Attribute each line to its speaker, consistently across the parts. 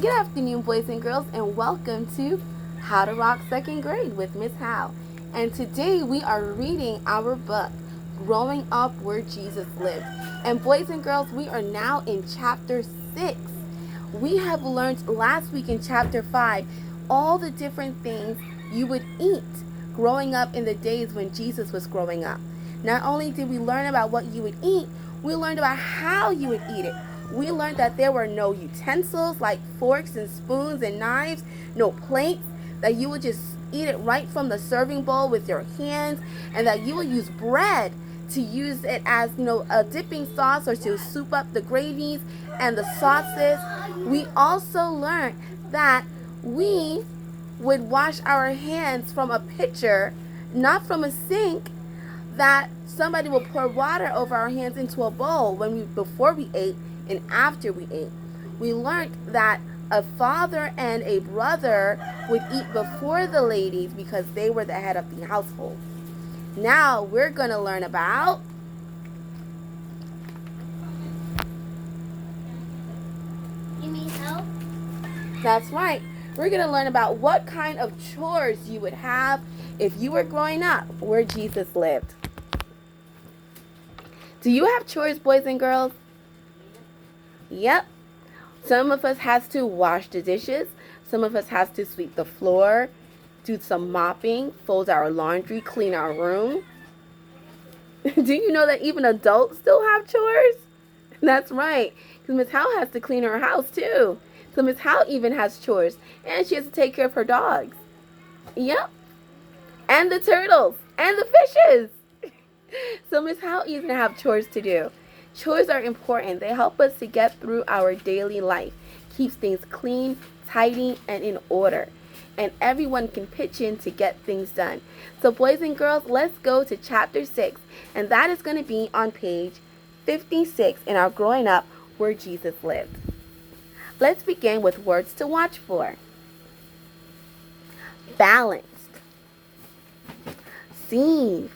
Speaker 1: Good afternoon, boys and girls, and welcome to How to Rock Second Grade with Miss Hal. And today we are reading our book, Growing Up Where Jesus Lived. And boys and girls, we are now in chapter 6. We have learned last week in chapter 5 all the different things you would eat growing up in the days when Jesus was growing up. Not only did we learn about what you would eat, we learned about how you would eat it. We learned that there were no utensils like forks and spoons and knives, no plates, that you would just eat it right from the serving bowl with your hands, and that you would use bread to use it as, a dipping sauce or to soup up the gravies and the sauces. We also learned that we would wash our hands from a pitcher, not from a sink, that somebody would pour water over our hands into a bowl before we ate and after we ate. We learned that a father and a brother would eat before the ladies because they were the head of the household. Now we're going to learn about
Speaker 2: You need help?
Speaker 1: That's right. We're going to learn about what kind of chores you would have if you were growing up where Jesus lived. Do you have chores, boys and girls? Yep. Some of us has to wash the dishes. Some of us has to sweep the floor, do some mopping, fold our laundry, clean our room. Do you know that even adults still have chores? That's right, because Miss Hal has to clean her house too. So Miss Hal even has chores, and she has to take care of her dogs. Yep. And the turtles, and the fishes. So Miss Hal even have chores to do. Chores are important. They help us to get through our daily life, keeps things clean, tidy, and in order. And everyone can pitch in to get things done. So boys and girls, let's go to chapter 6. And that is going to be on page 56 in our Growing Up Where Jesus Lived. Let's begin with words to watch for. Balanced. Sieve.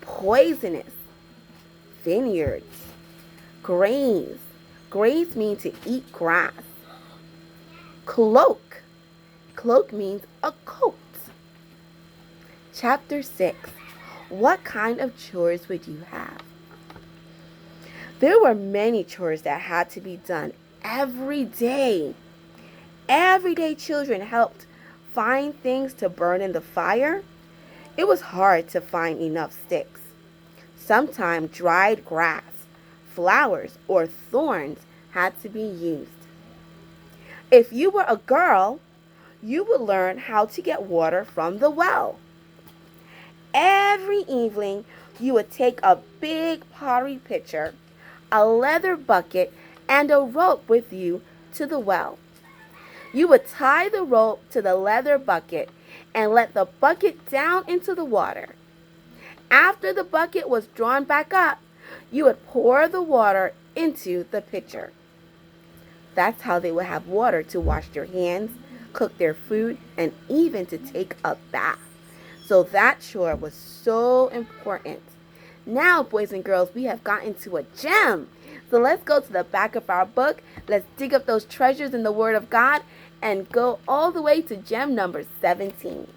Speaker 1: Poisonous. Vineyards. Graze. Graze means to eat grass. Cloak. Cloak means a coat. Chapter 6. What kind of chores would you have? There were many chores that had to be done every day. Everyday children helped find things to burn in the fire. It was hard to find enough sticks. Sometimes dried grass, flowers, or thorns had to be used. If you were a girl, you would learn how to get water from the well. Every evening, you would take a big pottery pitcher, a leather bucket, and a rope with you to the well. You would tie the rope to the leather bucket and let the bucket down into the water. After the bucket was drawn back up, you would pour the water into the pitcher. That's how they would have water to wash their hands, cook their food, and even to take a bath. So that chore was so important. Now, boys and girls, we have gotten to a gem. So let's go to the back of our book. Let's dig up those treasures in the Word of God and go all the way to gem number 17.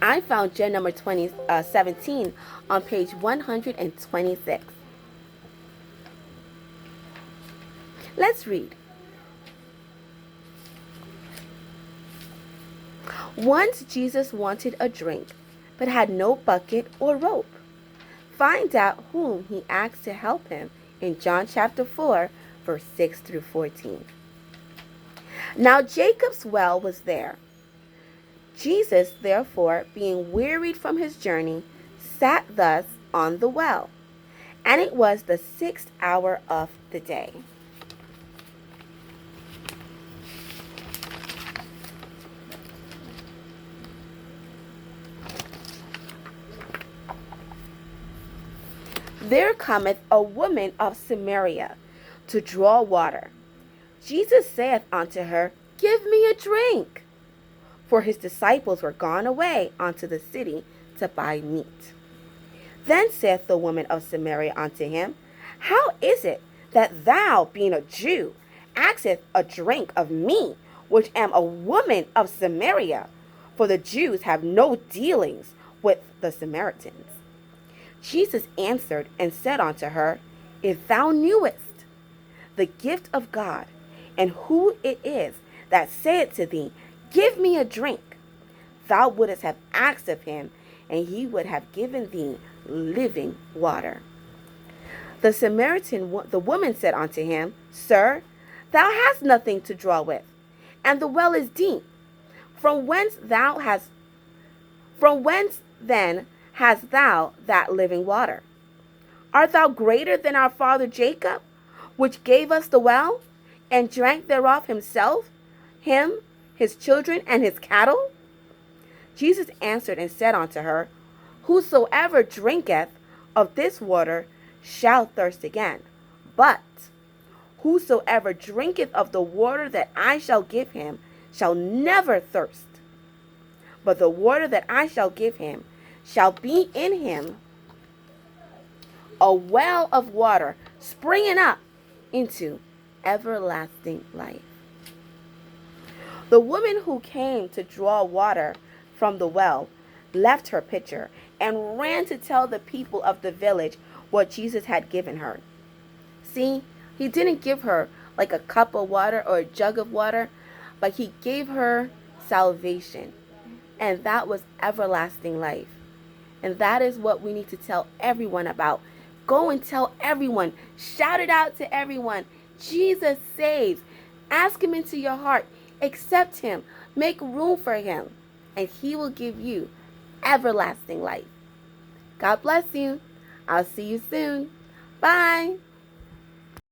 Speaker 1: I found gem number 17 on page 126. Let's read. Once Jesus wanted a drink, but had no bucket or rope. Find out whom he asked to help him in John chapter 4, verse 6 through 14. Now Jacob's well was there. Jesus, therefore, being wearied from his journey, sat thus on the well. And it was the 6th hour of the day. There cometh a woman of Samaria to draw water. Jesus saith unto her, Give me a drink. For his disciples were gone away unto the city to buy meat.
Speaker 3: Then saith the woman of Samaria unto him, How is it that thou, being a Jew, askest a drink of me, which am a woman of Samaria? For the Jews have no dealings with the Samaritans. Jesus answered and said unto her, If thou knewest the gift of God, and who it is that saith to thee, Give me a drink, thou wouldest have asked of him, and he would have given thee living water. The woman said unto him, Sir, thou hast nothing to draw with, and the well is deep. From whence then hast thou that living water? Art thou greater than our father Jacob, which gave us the well, and drank thereof himself, him, his children, and his cattle? Jesus answered and said unto her, Whosoever drinketh of this water shall thirst again. But whosoever drinketh of the water that I shall give him shall never thirst. But the water that I shall give him shall be in him a well of water springing up into everlasting life. The woman who came to draw water from the well left her pitcher and ran to tell the people of the village what Jesus had given her. See, he didn't give her like a cup of water or a jug of water, but he gave her salvation. And that was everlasting life. And that is what we need to tell everyone about. Go and tell everyone. Shout it out to everyone. Jesus saves. Ask him into your heart. Accept him. Make room for him. And he will give you everlasting life. God bless you. I'll see you soon. Bye.